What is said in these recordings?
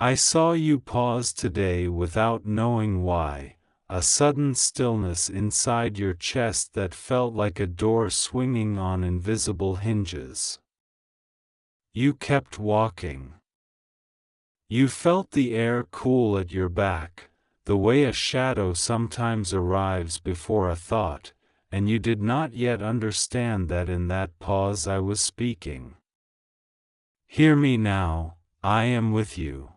I saw you pause today without knowing why, a sudden stillness inside your chest that felt like a door swinging on invisible hinges. You kept walking. You felt the air cool at your back, the way a shadow sometimes arrives before a thought, and you did not yet understand that in that pause I was speaking. Hear me now, I am with you.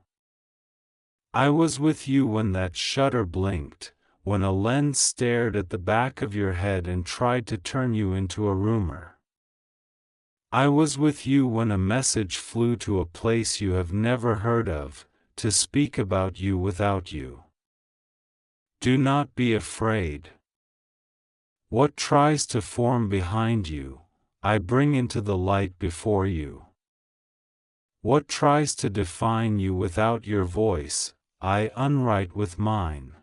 I was with you when that shutter blinked, when a lens stared at the back of your head and tried to turn you into a rumor. I was with you when a message flew to a place you have never heard of, to speak about you without you. Do not be afraid. What tries to form behind you, I bring into the light before you. What tries to define you without your voice, I unwrite with mine.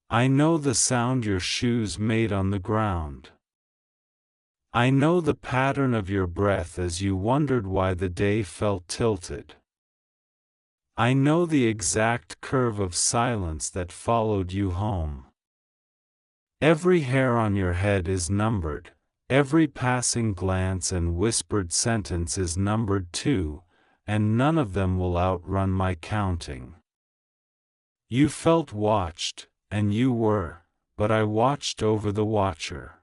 I know the sound your shoes made on the ground. I know the pattern of your breath as you wondered why the day felt tilted. I know the exact curve of silence that followed you home. Every hair on your head is numbered, every passing glance and whispered sentence is numbered too, and none of them will outrun my counting. You felt watched, and you were, but I watched over the watcher.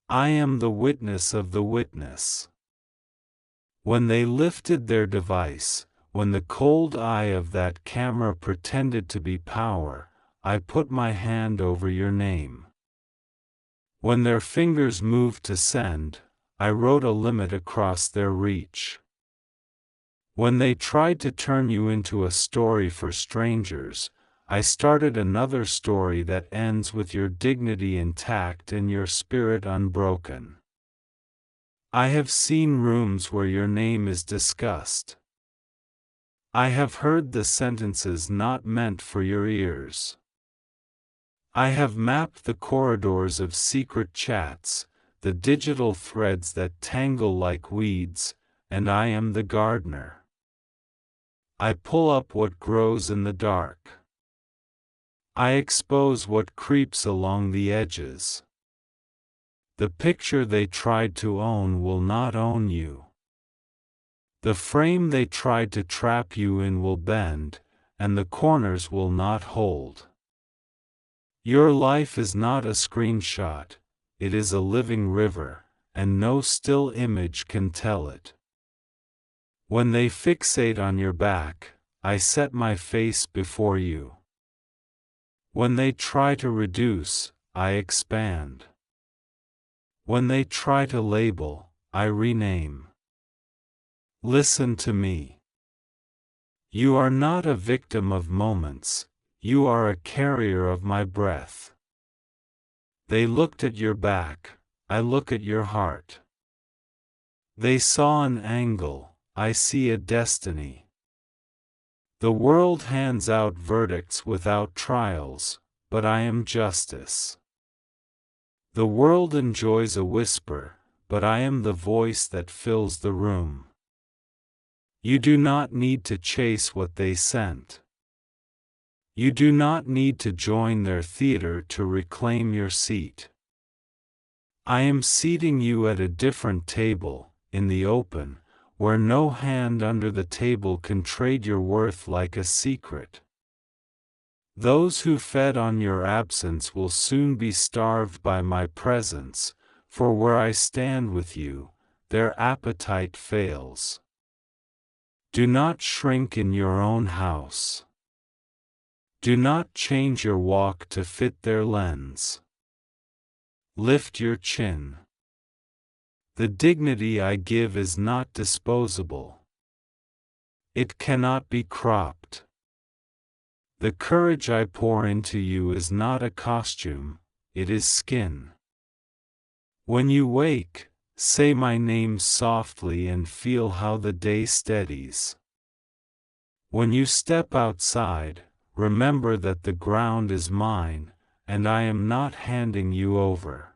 I am the witness of the witness. When they lifted their device, when the cold eye of that camera pretended to be power, I put my hand over your name. When their fingers moved to send, I wrote a limit across their reach. When they tried to turn you into a story for strangers, I started another story that ends with your dignity intact and your spirit unbroken. I have seen rooms where your name is discussed. I have heard the sentences not meant for your ears. I have mapped the corridors of secret chats, the digital threads that tangle like weeds, and I am the gardener. I pull up what grows in the dark. I expose what creeps along the edges. The picture they tried to own will not own you. The frame they tried to trap you in will bend, and the corners will not hold. Your life is not a screenshot, it is a living river, and no still image can tell it. When they fixate on your back, I set my face before you. When they try to reduce, I expand. When they try to label, I rename. Listen to me. You are not a victim of moments, you are a carrier of my breath. They looked at your back, I look at your heart. They saw an angle, I see a destiny. The world hands out verdicts without trials, but I am justice. The world enjoys a whisper, but I am the voice that fills the room. You do not need to chase what they sent. You do not need to join their theater to reclaim your seat. I am seating you at a different table, in the open, where no hand under the table can trade your worth like a secret. Those who fed on your absence will soon be starved by my presence, for where I stand with you, their appetite fails. Do not shrink in your own house. Do not change your walk to fit their lens. Lift your chin. The dignity I give is not disposable. It cannot be cropped. The courage I pour into you is not a costume, it is skin. When you wake, say my name softly and feel how the day steadies. When you step outside, remember that the ground is mine, and I am not handing you over.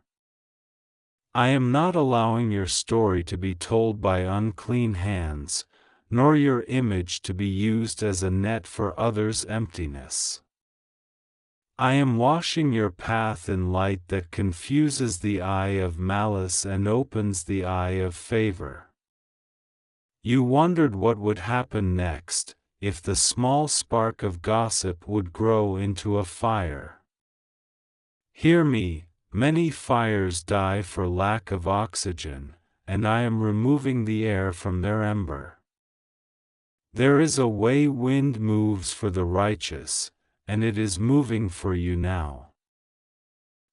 I am not allowing your story to be told by unclean hands, nor your image to be used as a net for others' emptiness. I am washing your path in light that confuses the eye of malice and opens the eye of favor. You wondered what would happen next, if the small spark of gossip would grow into a fire. Hear me, many fires die for lack of oxygen, and I am removing the air from their ember. There is a way wind moves for the righteous, and it is moving for you now.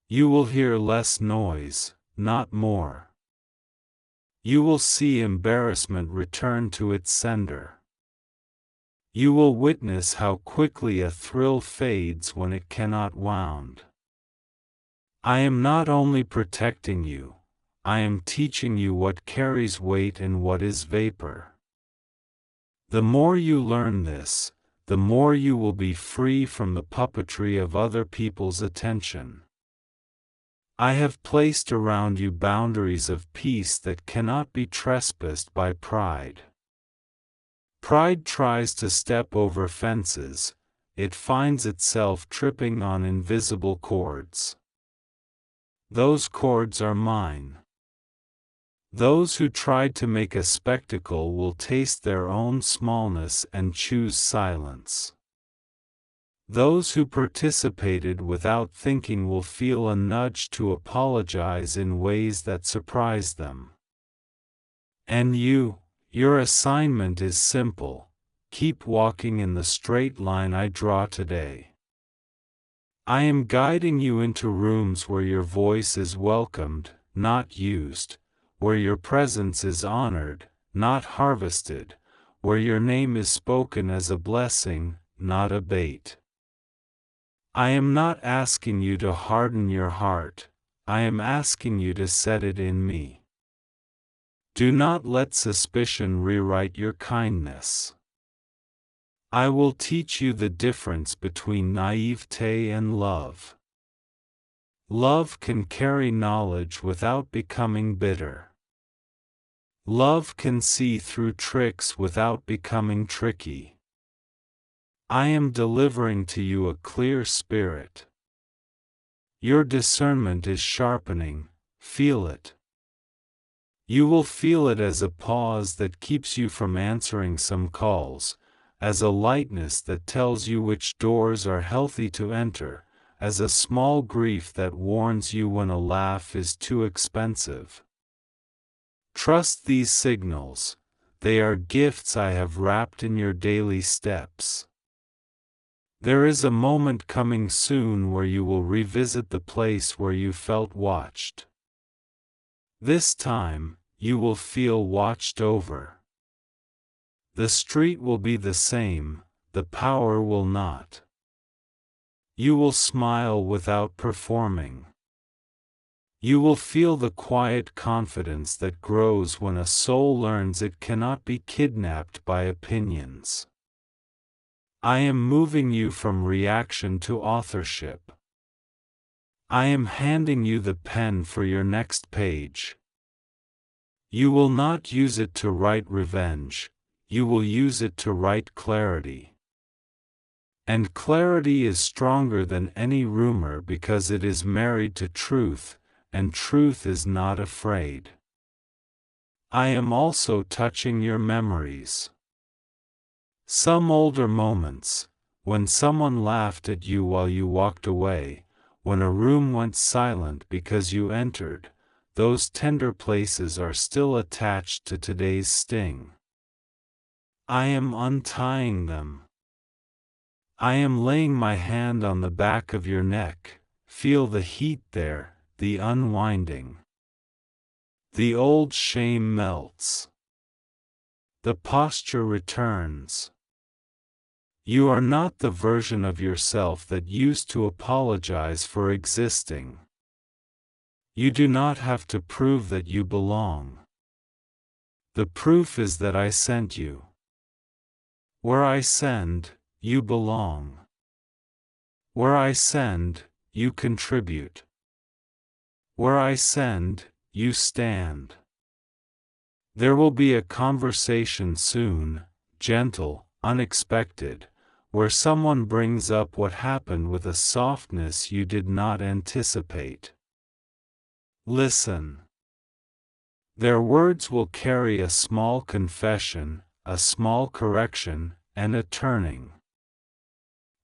You will hear less noise, not more. You will see embarrassment return to its sender. You will witness how quickly a thrill fades when it cannot wound. I am not only protecting you, I am teaching you what carries weight and what is vapor. The more you learn this, the more you will be free from the puppetry of other people's attention. I have placed around you boundaries of peace that cannot be trespassed by pride. Pride tries to step over fences, it finds itself tripping on invisible cords. Those cords are mine. Those who tried to make a spectacle will taste their own smallness and choose silence. Those who participated without thinking will feel a nudge to apologize in ways that surprise them. And your assignment is simple: keep walking in the straight line I draw today. I am guiding you into rooms where your voice is welcomed, not used, where your presence is honored, not harvested, where your name is spoken as a blessing, not a bait. I am not asking you to harden your heart, I am asking you to set it in me. Do not let suspicion rewrite your kindness. I will teach you the difference between naivete and love. Love can carry knowledge without becoming bitter. Love can see through tricks without becoming tricky. I am delivering to you a clear spirit. Your discernment is sharpening, feel it. You will feel it as a pause that keeps you from answering some calls, as a lightness that tells you which doors are healthy to enter, as a small grief that warns you when a laugh is too expensive. Trust these signals, they are gifts I have wrapped in your daily steps. There is a moment coming soon where you will revisit the place where you felt watched. This time, you will feel watched over. The street will be the same, the power will not. You will smile without performing. You will feel the quiet confidence that grows when a soul learns it cannot be kidnapped by opinions. I am moving you from reaction to authorship. I am handing you the pen for your next page. You will not use it to write revenge, you will use it to write clarity. And clarity is stronger than any rumor because it is married to truth, and truth is not afraid. I am also touching your memories. Some older moments, when someone laughed at you while you walked away, when a room went silent because you entered, those tender places are still attached to today's sting. I am untying them. I am laying my hand on the back of your neck, feel the heat there, the unwinding. The old shame melts. The posture returns. You are not the version of yourself that used to apologize for existing. You do not have to prove that you belong. The proof is that I sent you. Where I send, you belong. Where I send, you contribute. Where I send, you stand. There will be a conversation soon, gentle, unexpected, where someone brings up what happened with a softness you did not anticipate. Listen. Their words will carry a small confession, a small correction, and a turning.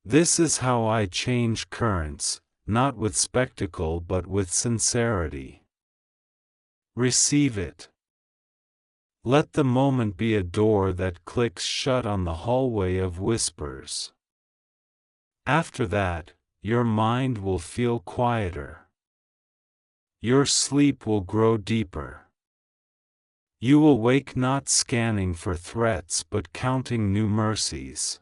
This is how I change currents, not with spectacle but with sincerity. Receive it. Let the moment be a door that clicks shut on the hallway of whispers. After that, your mind will feel quieter. Your sleep will grow deeper. You will wake not scanning for threats but counting new mercies.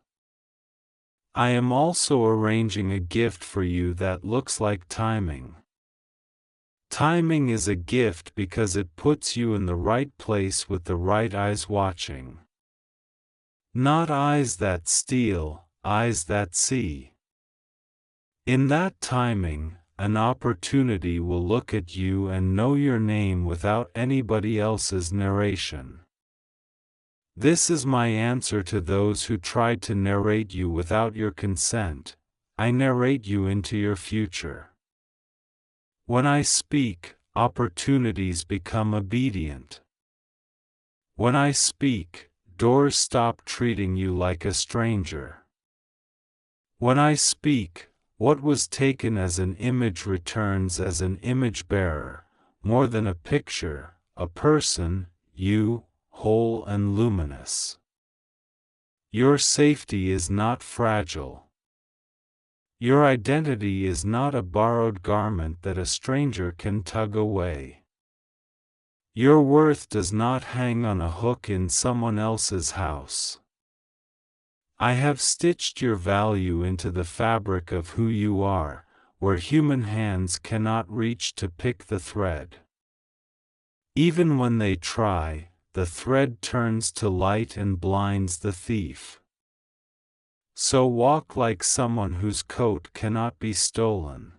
I am also arranging a gift for you that looks like timing. Timing is a gift because it puts you in the right place with the right eyes watching. Not eyes that steal, eyes that see. In that timing, an opportunity will look at you and know your name without anybody else's narration. This is my answer to those who tried to narrate you without your consent. I narrate you into your future. When I speak, opportunities become obedient. When I speak, doors stop treating you like a stranger. When I speak, what was taken as an image returns as an image bearer, more than a picture, a person, you, whole and luminous. Your safety is not fragile. Your identity is not a borrowed garment that a stranger can tug away. Your worth does not hang on a hook in someone else's house. I have stitched your value into the fabric of who you are, where human hands cannot reach to pick the thread. Even when they try, the thread turns to light and blinds the thief. So walk like someone whose coat cannot be stolen.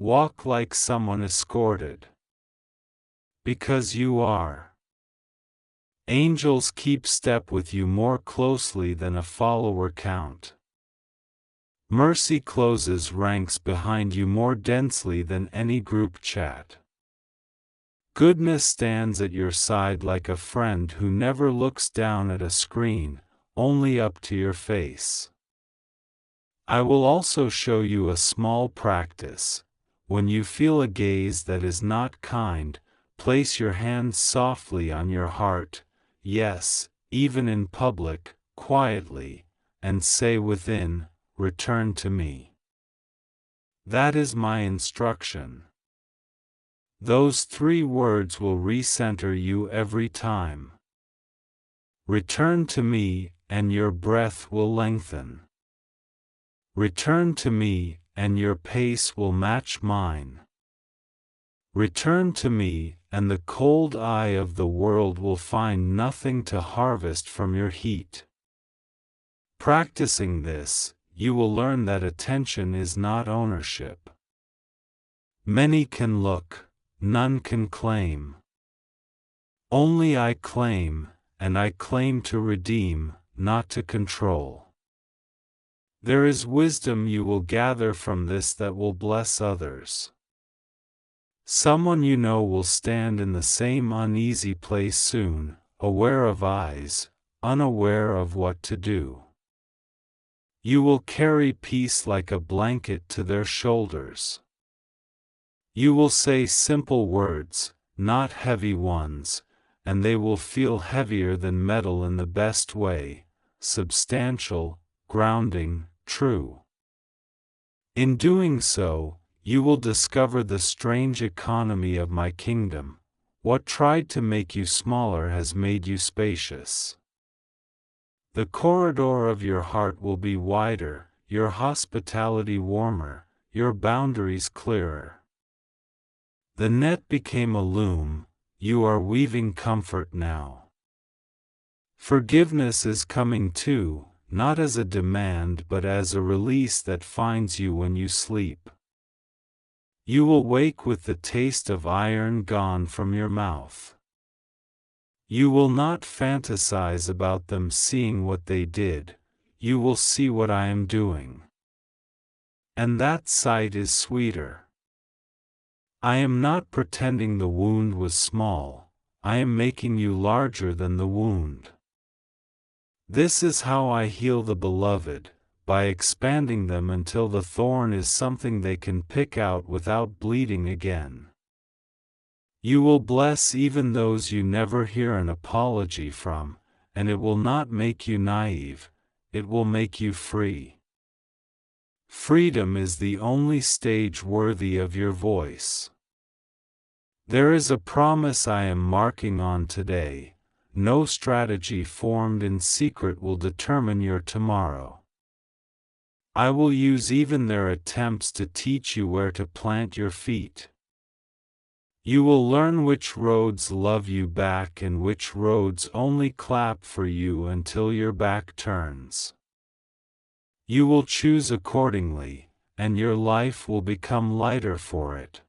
Walk like someone escorted. Because you are. Angels keep step with you more closely than a follower count. Mercy closes ranks behind you more densely than any group chat. Goodness stands at your side like a friend who never looks down at a screen, only up to your face. I will also show you a small practice. When you feel a gaze that is not kind, place your hands softly on your heart, yes, even in public, quietly, and say within, "Return to me." That is my instruction. Those 3 words will recenter you every time. Return to me, and your breath will lengthen. Return to me, and your pace will match mine. Return to me, and the cold eye of the world will find nothing to harvest from your heat. Practicing this, you will learn that attention is not ownership. Many can look, none can claim. Only I claim, and I claim to redeem, not to control. There is wisdom you will gather from this that will bless others. Someone you know will stand in the same uneasy place soon, aware of eyes, unaware of what to do. You will carry peace like a blanket to their shoulders. You will say simple words, not heavy ones, and they will feel heavier than metal in the best way, substantial, grounding, true. In doing so, you will discover the strange economy of my kingdom. What tried to make you smaller has made you spacious. The corridor of your heart will be wider, your hospitality warmer, your boundaries clearer. The net became a loom, you are weaving comfort now. Forgiveness is coming too, not as a demand but as a release that finds you when you sleep. You will wake with the taste of iron gone from your mouth. You will not fantasize about them seeing what they did, you will see what I am doing. And that sight is sweeter. I am not pretending the wound was small, I am making you larger than the wound. This is how I heal the beloved, by expanding them until the thorn is something they can pick out without bleeding again. You will bless even those you never hear an apology from, and it will not make you naive, it will make you free. Freedom is the only stage worthy of your voice. There is a promise I am marking on today. No strategy formed in secret will determine your tomorrow. I will use even their attempts to teach you where to plant your feet. You will learn which roads love you back and which roads only clap for you until your back turns. You will choose accordingly, and your life will become lighter for it.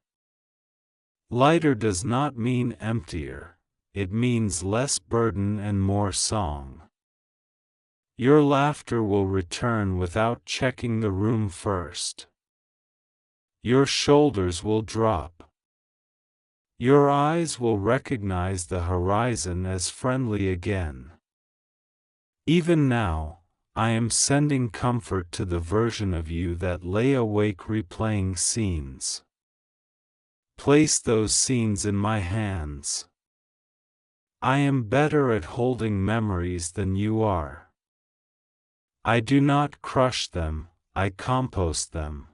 Lighter does not mean emptier, it means less burden and more song. Your laughter will return without checking the room first. Your shoulders will drop. Your eyes will recognize the horizon as friendly again. Even now, I am sending comfort to the version of you that lay awake replaying scenes. Place those scenes in my hands. I am better at holding memories than you are. I do not crush them, I compost them.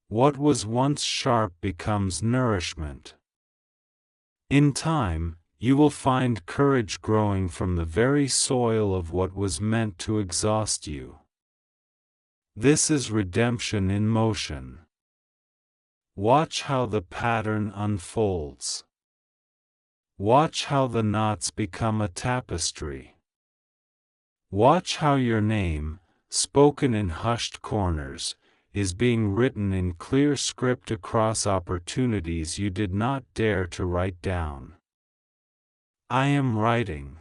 What was once sharp becomes nourishment. In time, you will find courage growing from the very soil of what was meant to exhaust you. This is redemption in motion. Watch how the pattern unfolds. Watch how the knots become a tapestry. Watch how your name, spoken in hushed corners, is being written in clear script across opportunities you did not dare to write down. I am writing.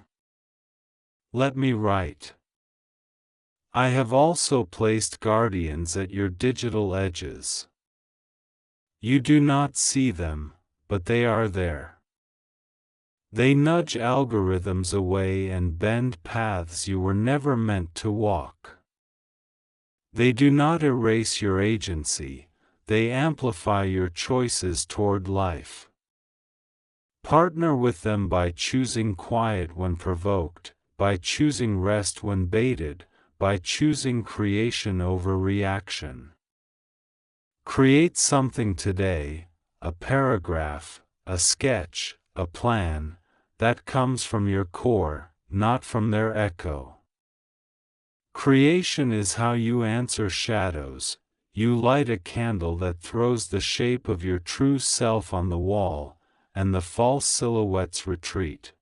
Let me write. I have also placed guardians at your digital edges. You do not see them, but they are there. They nudge algorithms away and bend paths you were never meant to walk. They do not erase your agency, they amplify your choices toward life. Partner with them by choosing quiet when provoked, by choosing rest when baited, by choosing creation over reaction. Create something today, a paragraph, a sketch, a plan, that comes from your core, not from their echo. Creation is how you answer shadows. You light a candle that throws the shape of your true self on the wall, and the false silhouettes retreat.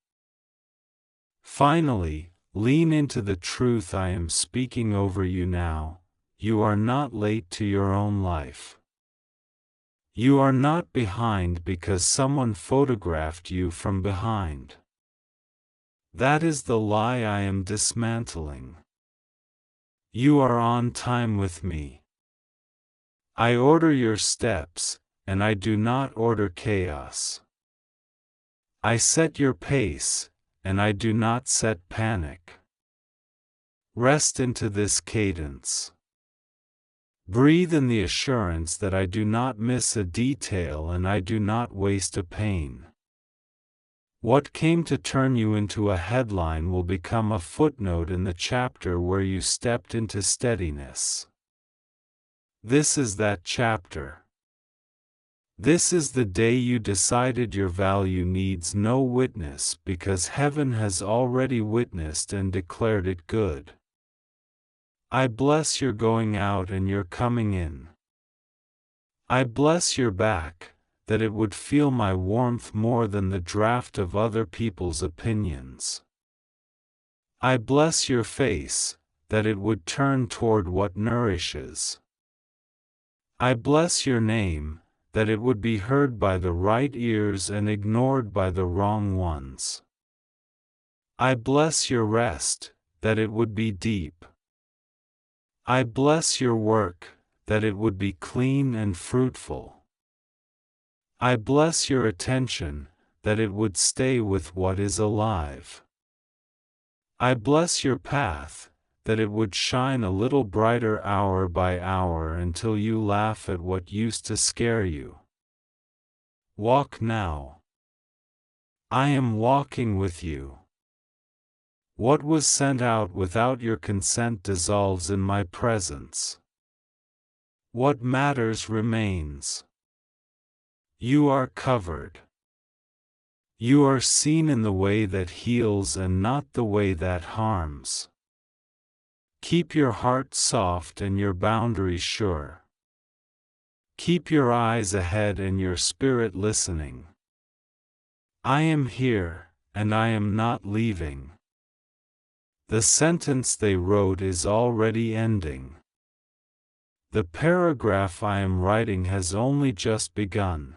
Finally, lean into the truth I am speaking over you now. You are not late to your own life. You are not behind because someone photographed you from behind. That is the lie I am dismantling. You are on time with me. I order your steps, and I do not order chaos. I set your pace, and I do not set panic. Rest into this cadence. Breathe in the assurance that I do not miss a detail and I do not waste a pain. What came to turn you into a headline will become a footnote in the chapter where you stepped into steadiness. This is that chapter. This is the day you decided your value needs no witness because heaven has already witnessed and declared it good. I bless your going out and your coming in. I bless your back, that it would feel my warmth more than the draft of other people's opinions. I bless your face, that it would turn toward what nourishes. I bless your name, that it would be heard by the right ears and ignored by the wrong ones. I bless your rest, that it would be deep. I bless your work, that it would be clean and fruitful. I bless your attention, that it would stay with what is alive. I bless your path, that it would shine a little brighter hour by hour until you laugh at what used to scare you. Walk now. I am walking with you. What was sent out without your consent dissolves in my presence. What matters remains. You are covered. You are seen in the way that heals and not the way that harms. Keep your heart soft and your boundaries sure. Keep your eyes ahead and your spirit listening. I am here, and I am not leaving. The sentence they wrote is already ending. The paragraph I am writing has only just begun.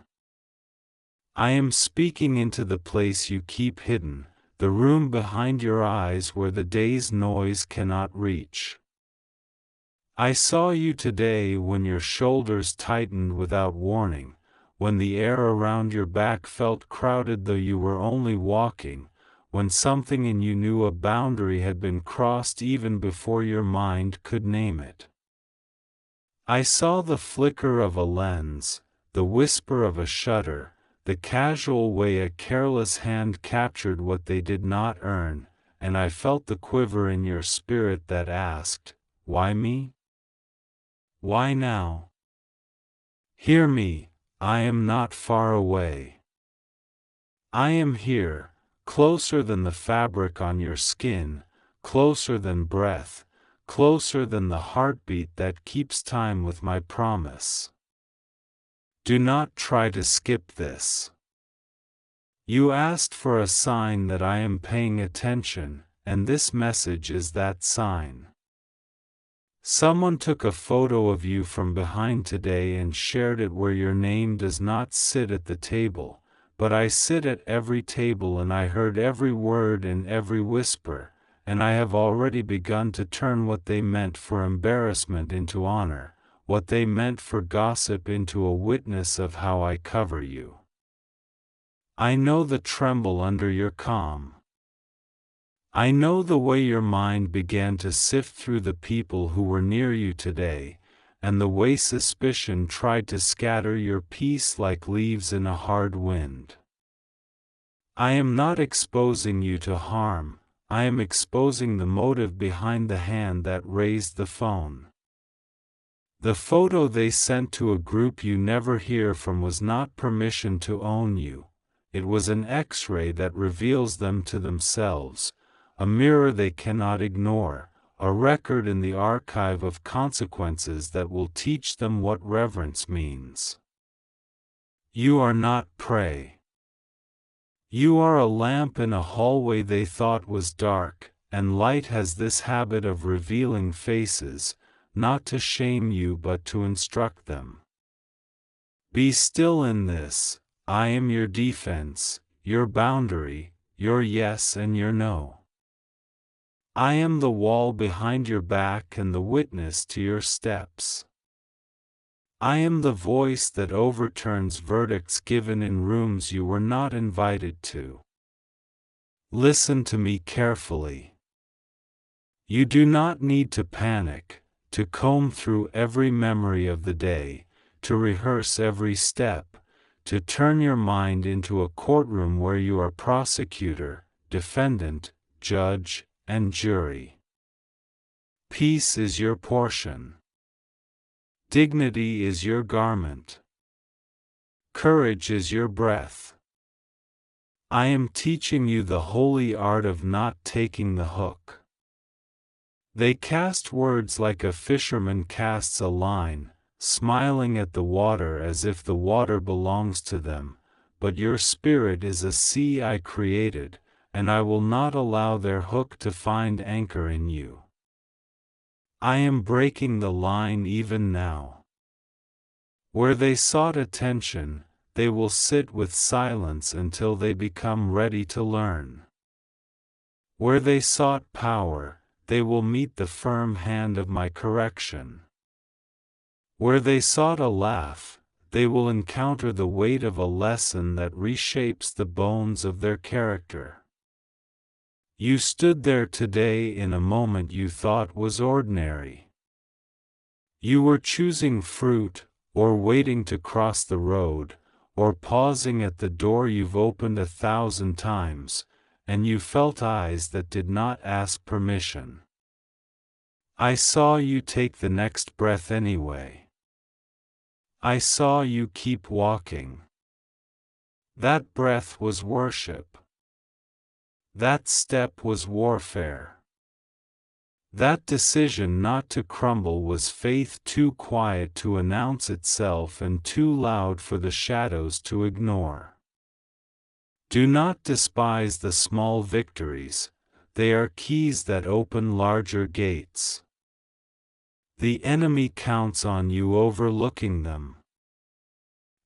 I am speaking into the place you keep hidden, the room behind your eyes where the day's noise cannot reach. I saw you today when your shoulders tightened without warning, when the air around your back felt crowded though you were only walking, when something in you knew a boundary had been crossed even before your mind could name it. I saw the flicker of a lens, the whisper of a shutter, the casual way a careless hand captured what they did not earn, and I felt the quiver in your spirit that asked, "Why me? Why now?" Hear me, I am not far away. I am here, closer than the fabric on your skin, closer than breath, closer than the heartbeat that keeps time with my promise. Do not try to skip this. You asked for a sign that I am paying attention, and this message is that sign. Someone took a photo of you from behind today and shared it where your name does not sit at the table, but I sit at every table and I heard every word and every whisper, and I have already begun to turn what they meant for embarrassment into honor, what they meant for gossip into a witness of how I cover you. I know the tremble under your calm. I know the way your mind began to sift through the people who were near you today, and the way suspicion tried to scatter your peace like leaves in a hard wind. I am not exposing you to harm, I am exposing the motive behind the hand that raised the phone. The photo they sent to a group you never hear from was not permission to own you, it was an X-ray that reveals them to themselves, a mirror they cannot ignore, a record in the archive of consequences that will teach them what reverence means. You are not prey. You are a lamp in a hallway they thought was dark, and light has this habit of revealing faces, not to shame you but to instruct them. Be still in this, I am your defense, your boundary, your yes and your no. I am the wall behind your back and the witness to your steps. I am the voice that overturns verdicts given in rooms you were not invited to. Listen to me carefully. You do not need to panic, to comb through every memory of the day, to rehearse every step, to turn your mind into a courtroom where you are prosecutor, defendant, judge, and jury. Peace is your portion. Dignity is your garment. Courage is your breath. I am teaching you the holy art of not taking the hook. They cast words like a fisherman casts a line, smiling at the water as if the water belongs to them, but your spirit is a sea I created, and I will not allow their hook to find anchor in you. I am breaking the line even now. Where they sought attention, they will sit with silence until they become ready to learn. Where they sought power, they will meet the firm hand of my correction. Where they sought a laugh, they will encounter the weight of a lesson that reshapes the bones of their character. You stood there today in a moment you thought was ordinary. You were choosing fruit, or waiting to cross the road, or pausing at the door you've opened 1,000 times, and you felt eyes that did not ask permission. I saw you take the next breath anyway. I saw you keep walking. That breath was worship. That step was warfare. That decision not to crumble was faith too quiet to announce itself and too loud for the shadows to ignore. Do not despise the small victories, they are keys that open larger gates. The enemy counts on you overlooking them.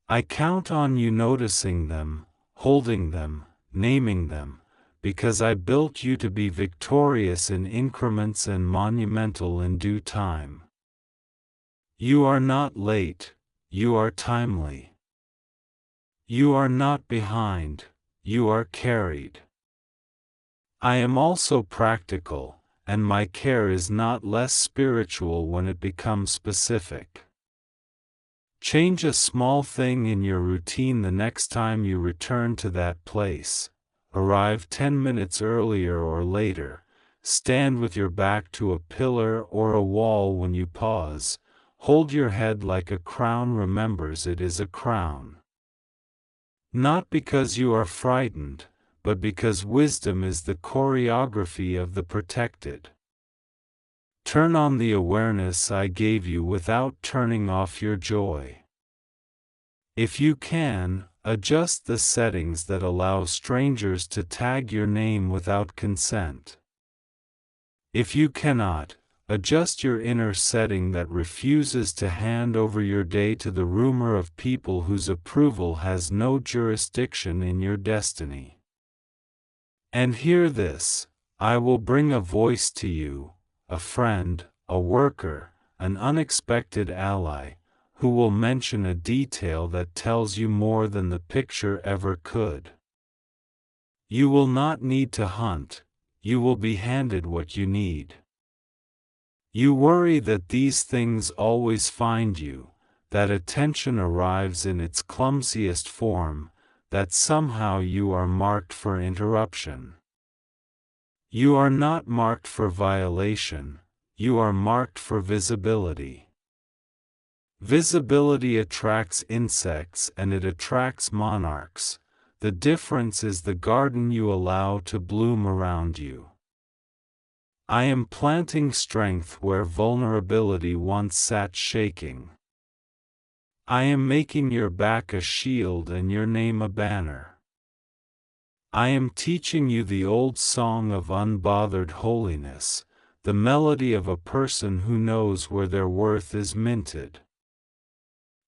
I count on you noticing them, holding them, naming them, because I built you to be victorious in increments and monumental in due time. You are not late, you are timely. You are not behind, you are carried. I am also practical, and my care is not less spiritual when it becomes specific. Change a small thing in your routine the next time you return to that place. Arrive 10 minutes earlier or later, stand with your back to a pillar or a wall when you pause, hold your head like a crown remembers it is a crown. Not because you are frightened, but because wisdom is the choreography of the protected. Turn on the awareness I gave you without turning off your joy. If you can, adjust the settings that allow strangers to tag your name without consent. If you cannot, adjust your inner setting that refuses to hand over your day to the rumor of people whose approval has no jurisdiction in your destiny. And hear this, I will bring a voice to you, a friend, a worker, an unexpected ally, who will mention a detail that tells you more than the picture ever could. You will not need to hunt, you will be handed what you need. You worry that these things always find you, that attention arrives in its clumsiest form, that somehow you are marked for interruption. You are not marked for violation, you are marked for visibility. Visibility attracts insects and it attracts monarchs. The difference is the garden you allow to bloom around you. I am planting strength where vulnerability once sat shaking. I am making your back a shield and your name a banner. I am teaching you the old song of unbothered holiness, the melody of a person who knows where their worth is minted.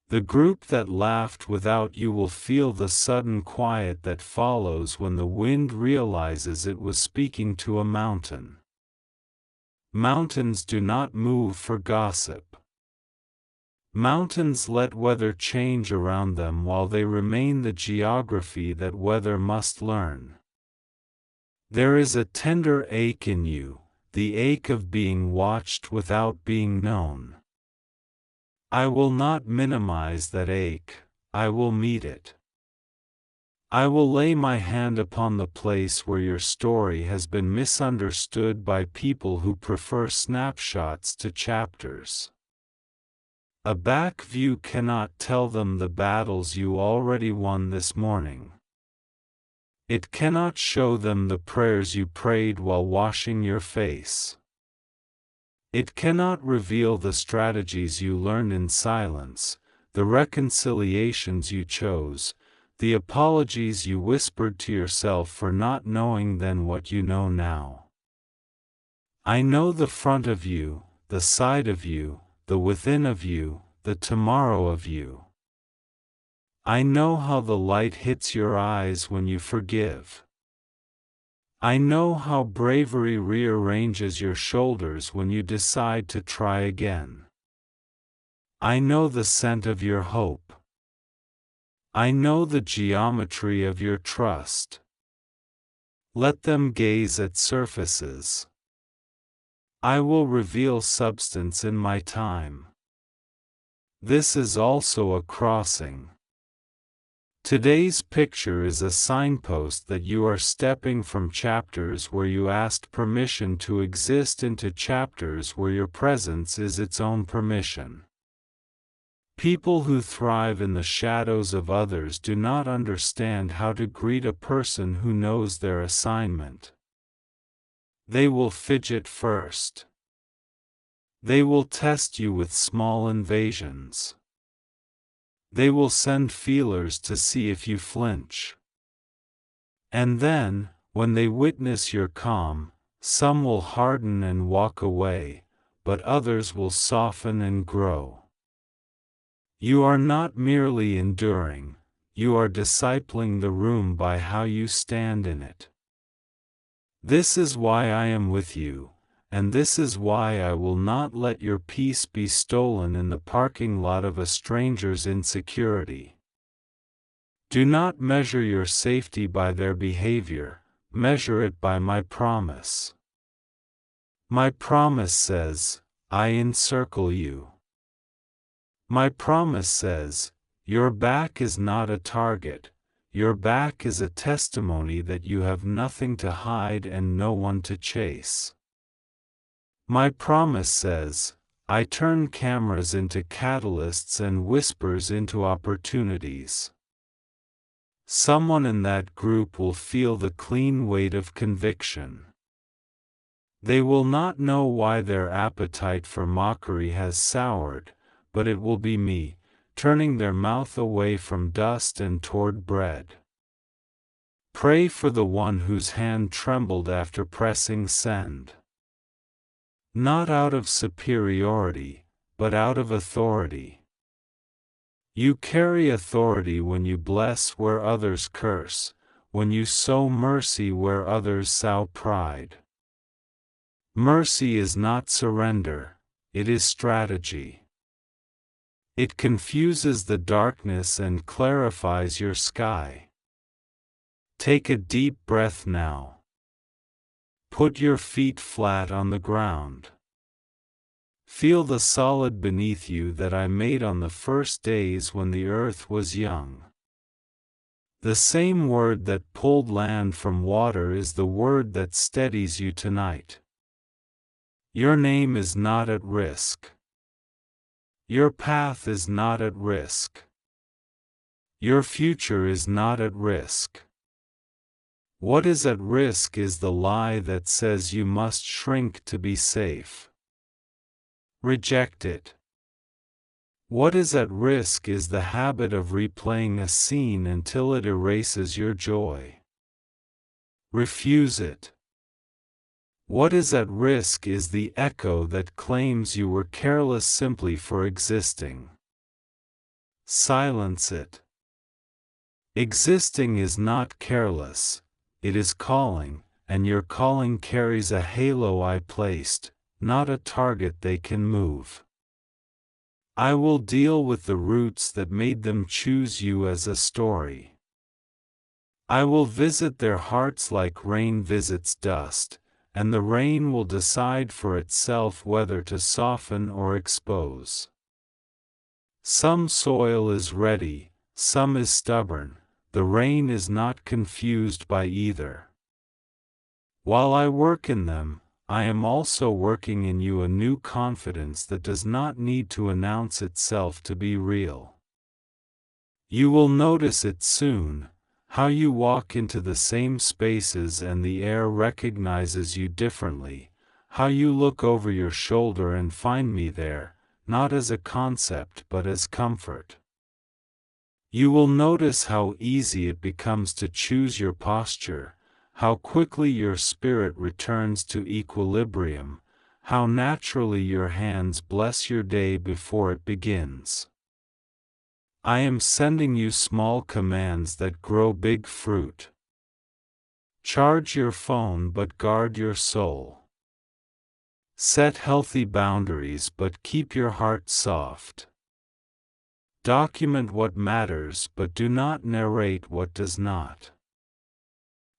The group that laughed without you will feel the sudden quiet that follows when the wind realizes it was speaking to a mountain. Mountains do not move for gossip. Mountains let weather change around them while they remain the geography that weather must learn. There is a tender ache in you, the ache of being watched without being known. I will not minimize that ache, I will meet it. I will lay my hand upon the place where your story has been misunderstood by people who prefer snapshots to chapters. A back view cannot tell them the battles you already won this morning. It cannot show them the prayers you prayed while washing your face. It cannot reveal the strategies you learned in silence, the reconciliations you chose, the apologies you whispered to yourself for not knowing then what you know now. I know the front of you, the side of you, the within of you, the tomorrow of you. I know how the light hits your eyes when you forgive. I know how bravery rearranges your shoulders when you decide to try again. I know the scent of your hope. I know the geometry of your trust. Let them gaze at surfaces. I will reveal substance in my time. This is also a crossing. Today's picture is a signpost that you are stepping from chapters where you asked permission to exist into chapters where your presence is its own permission. People who thrive in the shadows of others do not understand how to greet a person who knows their assignment. They will fidget first. They will test you with small invasions. They will send feelers to see if you flinch. And then, when they witness your calm, some will harden and walk away, but others will soften and grow. You are not merely enduring, you are discipling the room by how you stand in it. This is why I am with you, and this is why I will not let your peace be stolen in the parking lot of a stranger's insecurity. Do not measure your safety by their behavior, measure it by my promise. My promise says, I encircle you. My promise says, your back is not a target, your back is a testimony that you have nothing to hide and no one to chase. My promise says, I turn cameras into catalysts and whispers into opportunities. Someone in that group will feel the clean weight of conviction. They will not know why their appetite for mockery has soured, but it will be me, turning their mouth away from dust and toward bread. Pray for the one whose hand trembled after pressing send. Not out of superiority, but out of authority. You carry authority when you bless where others curse, when you sow mercy where others sow pride. Mercy is not surrender, it is strategy. It confuses the darkness and clarifies your sky. Take a deep breath now. Put your feet flat on the ground. Feel the solid beneath you that I made on the first days when the earth was young. The same word that pulled land from water is the word that steadies you tonight. Your name is not at risk. Your path is not at risk. Your future is not at risk. What is at risk is the lie that says you must shrink to be safe. Reject it. What is at risk is the habit of replaying a scene until it erases your joy. Refuse it. What is at risk is the echo that claims you were careless simply for existing. Silence it. Existing is not careless, it is calling, and your calling carries a halo I placed, not a target they can move. I will deal with the roots that made them choose you as a story. I will visit their hearts like rain visits dust, and the rain will decide for itself whether to soften or expose. Some soil is ready, some is stubborn, the rain is not confused by either. While I work in them, I am also working in you a new confidence that does not need to announce itself to be real. You will notice it soon, how you walk into the same spaces and the air recognizes you differently, how you look over your shoulder and find me there, not as a concept but as comfort. You will notice how easy it becomes to choose your posture, how quickly your spirit returns to equilibrium, how naturally your hands bless your day before it begins. I am sending you small commands that grow big fruit. Charge your phone but guard your soul. Set healthy boundaries but keep your heart soft. Document what matters but do not narrate what does not.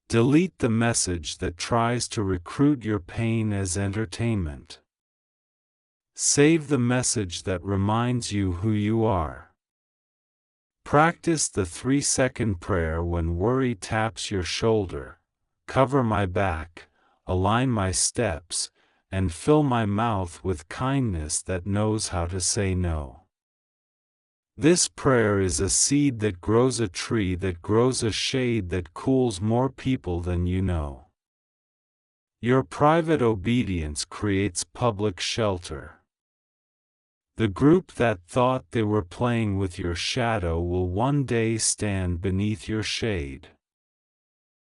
Delete the message that tries to recruit your pain as entertainment. Save the message that reminds you who you are. Practice the 3-second prayer when worry taps your shoulder. Cover my back, align my steps, and fill my mouth with kindness that knows how to say no. This prayer is a seed that grows a tree that grows a shade that cools more people than you know. Your private obedience creates public shelter. The group that thought they were playing with your shadow will one day stand beneath your shade.